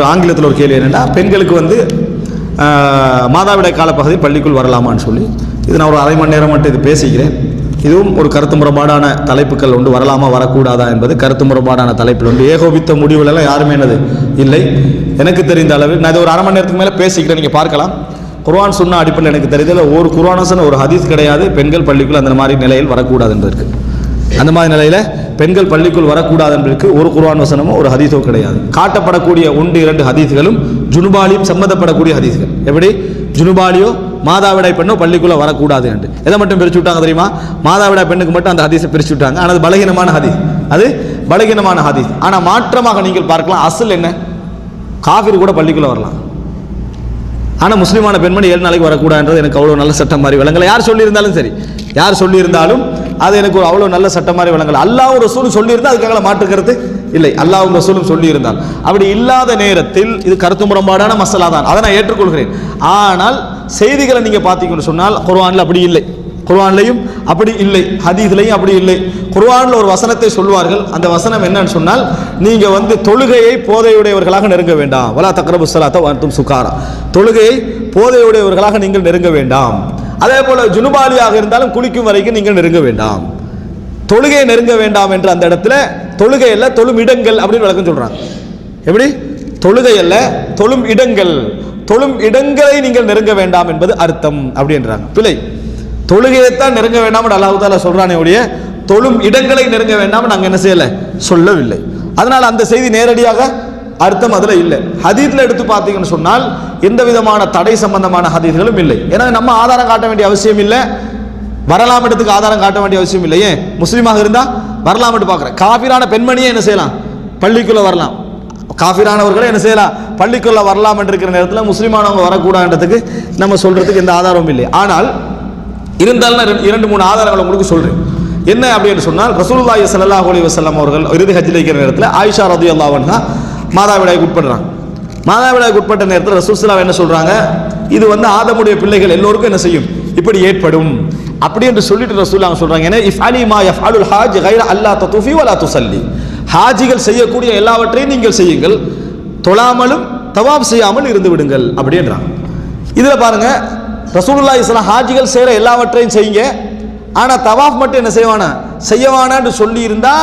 ஆங்கிலத்தில் ஒரு கேள்வி என்னென்னா, பெண்களுக்கு மாதாவிடாய் காலப்பகுதி பள்ளிக்குள் வரலாமான்னு சொல்லி, இது நான் ஒரு அரை மணி நேரம் மட்டும் இது பேசிக்கிறேன். இதுவும் ஒரு கருத்து முரண்பாடான தலைப்புகள் உண்டு. வரலாமா வரக்கூடாதா என்பது கருத்து முரண்பாடான தலைப்பில் உண்டு. ஏகோபித்த முடிவுகளெல்லாம் யாருமே என்னது இல்லை. எனக்கு தெரிந்த அளவில் நான் இது ஒரு அரை மணி நேரத்துக்கு மேலே பேசிக்கிறேன், நீங்கள் பார்க்கலாம். குர்ஆன் சுன்னா அடிப்படையில் எனக்கு தெரிஞ்சதில் ஒரு குர்ஆன் ஒரு ஹதீஸ் கிடையாது பெண்கள் பள்ளிக்குள் அந்த மாதிரி நிலையில் வரக்கூடாது என்பதற்கு. அந்த மாதிரி நிலையில் பெண்கள் பள்ளிக்குள் வரக்கூடாது என்பதற்கு ஒரு குர்ஆன் வசனமோ ஒரு ஹதீஸோ கிடையாது. காட்டப்படக்கூடிய 1-2 ஹதீஸ்களும் ஜுனுபாலியும் சம்மந்தப்படக்கூடிய ஹதீஸ்கள். எப்படி ஜுனுபாலியோ மாதாவிடாய் பெண்ணோ பள்ளிக்குள்ளே வரக்கூடாது என்று எதை மட்டும் பிரிச்சு விட்டாங்க தெரியுமா? மாதாவிடாய் பெண்ணுக்கு மட்டும் அந்த ஹதீஸை பிரிச்சு விட்டாங்க. ஆனால் அது பலகீனமான ஹதீஸ், அது பலகீனமான ஹதீஸ். ஆனால் மாற்றமாக நீங்கள் பார்க்கலாம், அசல் என்ன, காஃபிர் கூட பள்ளிக்குள்ளே வரலாம். ஆனால் முஸ்லீமான பெண்மணி 7 நாளைக்கு வரக்கூடாதுன்றது எனக்கு அவ்வளோ நல்ல சட்டம் மாதிரி விளங்கலை. யார் சொல்லியிருந்தாலும் சரி, யார் சொல்லியிருந்தாலும் அது எனக்கு ஒரு அவ்வளோ நல்ல சட்டம் மாதிரி விளங்கலை. அல்லாஹ்வும் ரசூலும் சொல்லியிருந்தால் அதுக்காக மாற்றுக்கிறது இல்லை. அல்லாஹ்வும் ரசூலும் சொல்லியிருந்தால், அப்படி இல்லாத நேரத்தில் இது கருத்து முரண்பாடான மசலா தான், அதை நான் ஏற்றுக்கொள்கிறேன். ஆனால் செய்திகளை நீங்கள் பார்த்தீங்கன்னு சொன்னால் குர்ஆனில் அப்படி இல்லை, குர்ஆன்லையும் அப்படி இல்லை, ஹதீஸ்லையும் அப்படி இல்லை. குர்ஆனில் ஒரு வசனத்தை சொல்வார்கள். அந்த வசனம் என்னன்னு சொன்னால், நீங்கள் தொழுகையை போதையுடையவர்களாக நெருங்க வேண்டாம். வலா தக்ரபு ஸலாத்த வ அன்தும் சுகாரா, தொழுகையை போதையுடையவர்களாக நீங்கள் நெருங்க வேண்டாம். அதே போல ஜுனுபாலியாக இருந்தாலும் குளிக்கும் வரைக்கும் நீங்கள் நெருங்க வேண்டாம். தொழுகையை நெருங்க வேண்டாம் என்று அந்த இடத்துல தொழுகை அல்ல தொழும் இடங்கள் அப்படின்னு விளக்கம் சொல்றாங்க. எப்படி தொழுகை அல்ல தொழும் இடங்கள், தொழும் இடங்களை நீங்கள் நெருங்க வேண்டாம் என்பது அர்த்தம் அப்படின்றாங்க. பிழை. தொழுகையைத்தான் நெருங்க வேண்டாம் அல்லாஹ் தஆலா சொல்றானே ஒழிய தொழும் இடங்களை நெருங்க வேண்டாம் நாங்கள் என்ன செய்யலை, சொல்லவில்லை. அதனால அந்த செய்தி நேரடியாக அர்த்தம் அதில் இல்லை. ஹதீஸ்ல எடுத்து பார்த்தீங்கன்னு சொன்னால் எந்த விதமான தடை சம்பந்தமான ஹதீஸ்களும் இல்லை. ஏன்னா நம்ம ஆதாரம் காட்ட வேண்டிய அவசியம் இல்லை, வரலாம் இடத்துக்கு ஆதாரம் காட்ட வேண்டிய அவசியம் இல்லை. ஏன் முஸ்லீமாக இருந்தால் வரலாம் என்று பார்க்குறேன். காஃபிரான பெண்மணியே என்ன செய்யலாம், பள்ளிக்குள்ளே வரலாம். காஃபிரானவர்களே என்ன செய்யலாம், பள்ளிக்குள்ளே வரலாம் என்று இருக்கிற நேரத்தில் முஸ்லீமானவங்க வரக்கூடாதுன்றதுக்கு நம்ம சொல்றதுக்கு எந்த ஆதாரமும் இல்லை. ஆனால் இருந்தாலும் 2-3 ஆதாரங்கள் உங்களுக்கு சொல்றேன். என்ன அப்படின்னு சொன்னால், ரசூலுல்லாஹி ஸல்லல்லாஹு அலைஹி வஸல்லம் அவர்கள் இறுதி ஹஜ்ஜில் இருக்கிற நேரத்தில் ஆயிஷா ரலியல்லாஹு அன்ஹா மாதாவிடாய்க்கு உட்படுறாங்க. மாதாவிடாய்க்கு உட்பட்ட நேரத்தில் ரசூல் ஸல்லல்லாஹு என்ன சொல்றாங்க, இது ஆதமுடைய பிள்ளைகள் எல்லோருக்கும் என்ன செய்யும், இப்படி ஏற்படும் அப்படி என்று சொல்லிட்டு ரசூலுல்லாஹ் சொல்றாங்க. ஏன்னா இஃப்அலி மா யஃஅலுல் ஹாஜ் கைர அல்லா ததுஃபி வலா துஸல்லி, ஹாஜிகள் செய்யக்கூடிய எல்லாவற்றையும் நீங்கள் செய்யுங்கள், தொழாமலும் தவாப் செய்யாமல் இருந்து விடுங்கள் அப்படின்றாங்க. இதுல பாருங்க, ரசூலுல்லாஹி ஸல்லல்லாஹு ஹாஜிகள் செய்யற எல்லாவற்றையும் செய்யுங்க, ஆனா தவாஃப் மட்டும் என்ன செய்யவானான்னு சொல்லி இருந்தா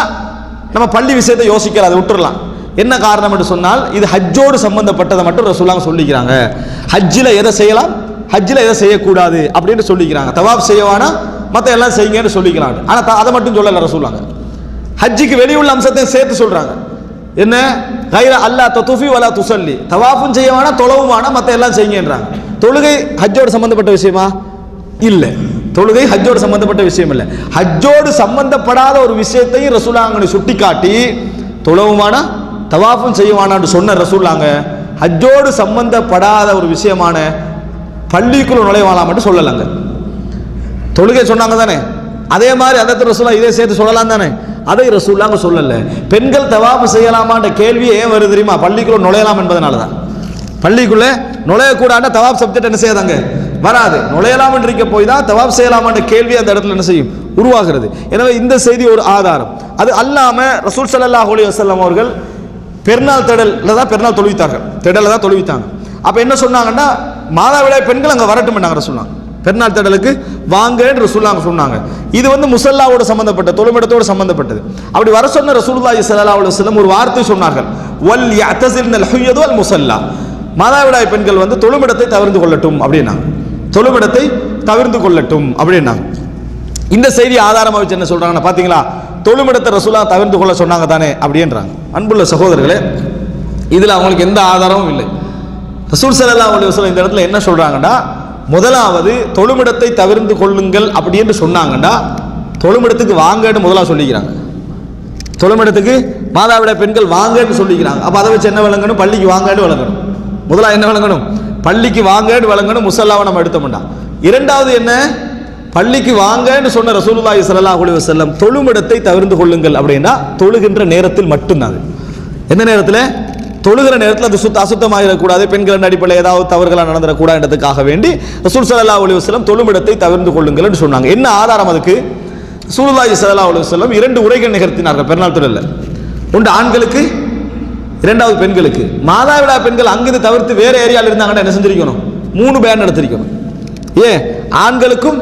நம்ம பள்ளி விஷயத்தை யோசிக்கலாம், அதை விட்டுறலாம். என்ன காரணம் என்று சொன்னால், இது ஹஜ்ஜோடு சம்பந்தப்பட்டதை மட்டும் ரசூலுல்லாஹ் சொல்லிக்கிறாங்க. ஹஜ்ஜில் எதை செய்யலாம், ஹஜ்ஜில் எதை செய்யக்கூடாது அப்படின்னு சொல்லிக்கிறாங்க. தவாஃப் செய்யவானா மற்ற எல்லாம் செய்யுங்கன்னு சொல்லிக்கிறாங்க. ஆனால் அதை மட்டும் சொல்லலை ரசூலுல்லாஹ். ஹஜ்ஜிக்கு வெளியுள்ள அம்சத்தையும் சேர்த்து சொல்றாங்க. என்ன, கைர அல்லா ததுஃபி வலா துஸல்லி, தவாஃபும் செய்யவானா தொழவுமானா மற்ற எல்லாம் செய்யுங்கன்றாங்க. தொழுகை ஹஜ்ஜோடு சம்பந்தப்பட்ட விஷயமா? இல்லை, தொழுகை ஹஜ்ஜோடு சம்பந்தப்பட்ட விஷயம் இல்லை. ஹஜ்ஜோடு சம்பந்தப்படாத ஒரு விஷயத்தையும் ரசூலுல்லாஹ் சுட்டி காட்டி தொழவுமானா தவாஃபும் செய்வானான்னு சொன்ன ரசூலுல்லாஹ் ஹஜ்ஜோடு சம்பந்தப்படாத ஒரு விஷயமான பள்ளிக்குள்ள நுழைவாலாம் மட்டும் சொல்லலாங்க. தொழுகை சொன்னாங்க தானே, அதே மாதிரி அந்த ரசூலுல்லாஹ் இதே சேர்த்து சொல்லலாம் தானே, அதை ரசூலுல்லாஹ் சொல்லல. பெண்கள் தவாஃப் செய்யலாமான்ற கேள்வி ஏன் வருது தெரியுமா? பள்ளிக்குள்ள நுழையலாம் என்பதனால தான். பள்ளிக்குள்ள நுழையக்கூடாது தவாஃப் சப்ஜெக்ட் என்ன செய்யாதாங்க, வராது. நுழையலாம் என்று இருக்க போய் தான் தவாஃப் செய்யலாமான்ற கேள்வி அந்த இடத்துல என்ன செய்யும், உருவாகிறது. எனவே இந்த செய்தி ஒரு ஆதாரம். அது அல்லாம ரசூல் ஸல்லல்லாஹு அலைஹி வஸல்லம் அவர்கள் பெருநாள் திடல்ல தான் பெருநாள் தொழுவித்தார்கள், திடல்ல தான் தொழுவித்தாங்க. அப்ப என்ன சொன்னாங்கன்னா, மாதாவிடாய் பெண்கள் அங்க வரட்டும் என்றாங்க சொன்னாங்க. பெருநாள் திடலுக்கு வாங்கன்னு ரசூலுல்லாஹ் சொன்னாங்க. இது முஸல்லாவோட சம்பந்தப்பட்ட தொழுமிடத்தோடு சம்பந்தப்பட்டது. அப்படி வர சொன்ன ரசூலுல்லாஹி ஸல்லல்லாஹு அலைஹி வஸல்லம் ஒரு வார்த்தை சொன்னார்கள், வல் யஅ்தஸில்னல் ஹுய்யது வல் முஸல்லா, மாதாவிடாய் பெண்கள் தொழுமிடத்தை தவிர்த்து கொள்ளட்டும் அப்படின்னா, தொழுமிடத்தை தவிர்த்து கொள்ளட்டும் அப்படின்னா. இந்த செய்தி ஆதாரமாக வச்சு என்ன சொல்றாங்கன்னா, பாத்தீங்களா, தொழுமிடத்தை ரசூலுல்லாஹ் தவிர்த்து கொள்ள சொன்னாங்க தானே அப்படின்றாங்க. அன்புள்ள சகோதரர்களே, இதுல அவங்களுக்கு எந்த ஆதாரமும் இல்லை. ரசூல் ஸல்லல்லாஹு அலைஹி வஸல்லம் இந்த இடத்துல என்ன சொல்றாங்கன்னா, முதலாவது தொழுமிடத்தை தவிர்த்து கொள்ளுங்கள் அப்படின்னு சொன்னாங்கன்னா, தொழுமிடத்துக்கு வாங்கன்னு முதலாக சொல்லிக்கிறாங்க. தொழுமிடத்துக்கு மாதாவிடாய் பெண்கள் வாங்கன்னு சொல்லிக்கிறாங்க. அப்ப அதை வச்சு என்ன விளங்கணும், பள்ளிக்கு வாங்கன்னு விளங்கணும். முதலாக என்ன விளங்கணும், பள்ளிக்கு வாங்கன்னு விளங்கணும், முஸல்லாவை நம்ம எடுத்தோம்னா. இரண்டாவது என்ன, பள்ளிக்கு வாங்கன்னு சொன்ன ரசூலுல்லாஹி ஸல்லல்லாஹு அலைஹி வஸல்லம் தொழுமிடத்தை தவிர்த்து கொள்ளுங்கள் அப்படின்னா தொழுகின்ற நேரத்தில் மட்டும்தான். எந்த நேரத்தில், தொழுகிற நேரத்தில் அது அசுத்தமாகிடக்கூடாது, பெண்களின் அடிப்படையில் ஏதாவது தவறுகளாக நடந்துடக்கூடாதுன்றதுக்காக வேண்டி ரசூல் ஸல்லல்லாஹு அலைஹி வஸல்லம் தொழுமிடத்தை தவிர்த்து கொள்ளுங்கள் என்று சொன்னாங்க. என்ன ஆதாரம் அதுக்கு? ரசூலுல்லாஹி ஸல்லல்லாஹு அலைஹி வஸல்லம் 2 உரைகள் நிகழ்த்தினார்கள் பெருநாள் திடல்ல. ஒன்று ஆண்களுக்கு, இரண்டாவது பெண்களுக்கு மாதாவிடா பெண்கள் அங்கிருந்து தவிர்த்து வேற ஏரியாவில் இருந்தாங்கன்னா என்ன செஞ்சிருக்கணும்? 3 பேன் நடத்திருக்கணும். ஏன் ஆண்களுக்கும்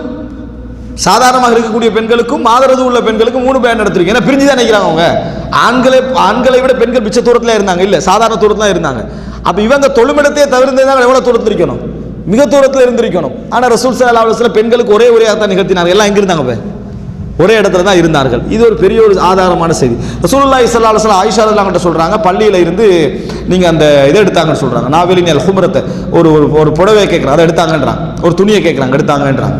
சாதாரணமாக இருக்கக்கூடிய பெண்களுக்கும் மாதரது உள்ள பெண்களுக்கும் 3 பேன் நடத்திருக்கோம். ஏன்னா பிரிஞ்சு தான் நினைக்கிறாங்க அவங்க. ஆண்களை விட பெண்கள் மிச்ச தூரத்தில் இருந்தாங்க, இல்லை சாதாரண தூரத்தில் இருந்தாங்க. அப்போ இவங்க தொழுமிடத்தையே தவிர்த்திருந்தாங்க, எவ்வளோ தூரத்தில் இருக்கணும்? மிக தூரத்தில் இருந்திருக்கணும். ஆனால் ரசூல் ஸல்லல்லாஹு அலைஹி வஸல்லம் பெண்களுக்கு ஒரே தான் நிகழ்த்தினாங்க. எல்லாம் எங்க இருந்தாங்க? ஒரே இடத்துல தான் இருந்தார்கள். இது ஒரு பெரிய ஒரு ஆதாரமான செய்தி. ரசூலுல்லாஹி ஸல்லல்லாஹு அலைஹி வஸல்லம் ஆயிஷா ரலியல்லாஹு அன்ஹா சொல்றாங்க, பள்ளியில இருந்து நீங்க அந்த இதை எடுத்தாங்கன்னு சொல்றாங்க, நாவலின் அல் ஹும்ரத்தை, ஒரு புடவையை கேட்குறாங்க, அதை எடுத்தாங்கன்றாங்க, ஒரு துணியை கேட்குறாங்க, எடுத்தாங்கன்றாங்க.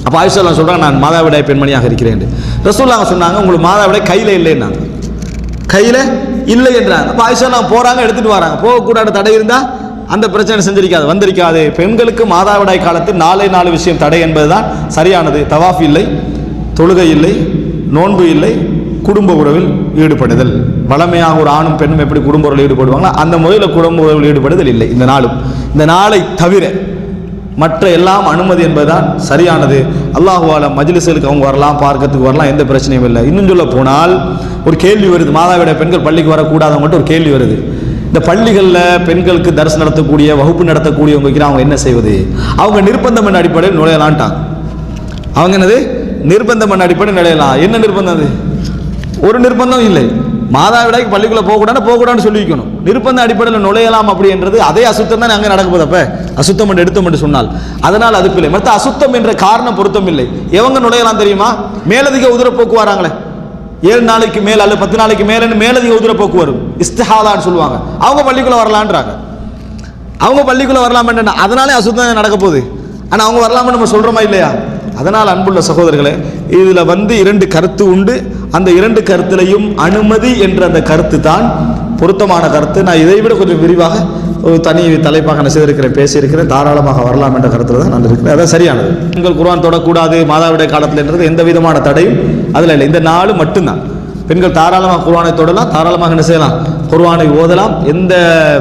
அப்போ ஆயிஷா ரலியல்லாஹு சொல்றாங்க, நான் மாதாவிடாய் பெண்மணியாக இருக்கிறேன். ரசூலுல்லாஹ் சொன்னாங்க, உங்களுக்கு மாதாவிடாய் கையில இல்லைன்னாங்க. கையில இல்லை என்றாங்க. அப்போ ஆயிஷா ரலியல்லாஹு போறாங்க, எடுத்துட்டு வராங்க. போகக்கூடாத தடை இருந்தா அந்த பிரச்சனை செஞ்சிருக்காது, வந்திருக்காது. பெண்களுக்கு மாதாவிடாய் காலத்தில் 4 விஷயம் தடை என்பதுதான் சரியானது. தவாஃப் இல்லை, தொழுகை இல்லை, நோன்பு இல்லை, குடும்ப உறவில் ஈடுபடுதல். வளமையாக ஒரு ஆணும் பெண்ணும் எப்படி குடும்ப உறவில் ஈடுபடுவாங்களோ அந்த முறையில் குடும்ப உறவில் ஈடுபடுதல் இல்லை. இந்த நாளை தவிர மற்ற எல்லாம் அனுமதி என்பதுதான் சரியானது. அல்லாஹுவால மஜ்லிஸ்களுக்கு அவங்க வரலாம், பார்க்கறதுக்கு வரலாம், எந்த பிரச்சனையும் இல்லை. இன்னும் சொல்ல போனால் ஒரு கேள்வி வருது, மாதாவிட பெண்கள் பள்ளிக்கு வரக்கூடாதவங்க மட்டும் ஒரு கேள்வி வருது. இந்த பள்ளிகளில் பெண்களுக்கு தரிசனம் நடத்தக்கூடிய, வகுப்பு நடத்தக்கூடியவங்க அவங்க என்ன செய்வது? அவங்க நிர்பந்தம் என்ற அடிப்படையில் நுழையலான்ட்டாங்க. அவங்க என்னது? நிர்பந்தம் பண்ண அடிப்படை நுழையலாம். என்ன நிர்பந்தம்? அது ஒரு நிர்பந்தம் இல்லை. மாதாவிடாய்க்கு பள்ளிக்குள்ள போகக்கூடாதுன்னு சொல்லி வைக்கணும். நிர்பந்த அடிப்படையில் நுழையலாம் அப்படின்றது அதே அசுத்தம் தான் அங்கே நடக்க போகுது. அப்ப அசுத்தம் என்று எடுத்தோம் என்று சொன்னால் அதனால் அதுக்கு இல்லை. மற்ற அசுத்தம் என்ற காரணம் பொருத்தம் இல்லை. எவங்க நுழையலாம் தெரியுமா? மேலதிக உதிரப்போக்கு வராங்களே, 7 நாளைக்கு மேல் அல்லது 10 நாளைக்கு மேலன்னு மேலதிக உதிரப்போக்கு வரும், இஸ்திஹாதான்னு சொல்லுவாங்க. அவங்க பள்ளிக்குள்ள வரலான்றாங்க. அவங்க பள்ளிக்குள்ள வரலாம், அதனாலே அசுத்தம் நடக்க போகுது. ஆனால் அவங்க வரலாம்னு நம்ம சொல்றோமா இல்லையா? அதனால் அன்புள்ள சகோதரர்களே, இதில் 2 கருத்து உண்டு. அந்த 2 கருத்திலையும் அனுமதி என்ற அந்த கருத்து தான் பொருத்தமான கருத்து. நான் இதை விட கொஞ்சம் விரிவாக ஒரு தனி தலைப்பாக நான் செய்திருக்கிறேன், பேசியிருக்கிறேன். தாராளமாக வரலாம் என்ற கருத்தில் தான் நான் இருக்கிறேன். அதான் சரியானது. பெண்கள் குர்ஆன் தொடக்கூடாது மாதாவிட காலத்தில் என்றது எந்த விதமான தடையும் அதில் இல்லை. இந்த 4 மட்டும்தான். பெண்கள் தாராளமாக குர்ஆனை தொடலாம், தாராளமாக என்ன செய்யலாம்? குர்ஆனை ஓதலாம், எந்த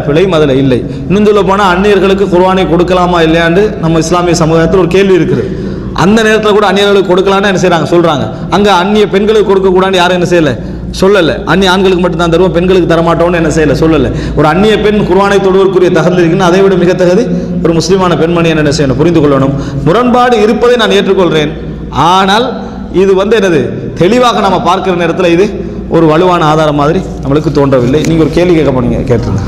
பிழையும் அதில் இல்லை. இன்னும் சொல்ல போனால் அந்நியர்களுக்கு குர்ஆனை கொடுக்கலாமா இல்லையாண்டு நம்ம இஸ்லாமிய சமுதாயத்தில் ஒரு கேள்வி இருக்குது. அந்த நேரத்தில் கூட அந்நியர்களுக்கு கொடுக்கலான்னு என்ன செய்யறாங்க? சொல்றாங்க. அங்கே அந்நிய பெண்களுக்கு கொடுக்கக்கூடாது யாரும் என்ன செய்யலை, சொல்லலை. அந்நிய ஆண்களுக்கு மட்டும் தான் தருவோம், பெண்களுக்கு தரமாட்டோம்னு என்ன செய்யலை, சொல்லலை. ஒரு அந்நிய பெண் குர்ஆனை தொடுவதற்குரிய தகுதி இருக்குன்னு அதை விட மிக தகுதி ஒரு முஸ்லிமான பெண்மணி என்ன செய்யணும்? புரிந்து கொள்ளணும். முரண்பாடு இருப்பதை நான் ஏற்றுக்கொள்கிறேன். ஆனால் இது என்னது? தெளிவாக நம்ம பார்க்கிற நேரத்தில் இது ஒரு வலுவான ஆதாரம் மாதிரி நம்மளுக்கு தோன்றவில்லை. நீங்கள் ஒரு கேள்வி கேட்க போனீங்க, கேட்டிருந்தேன்.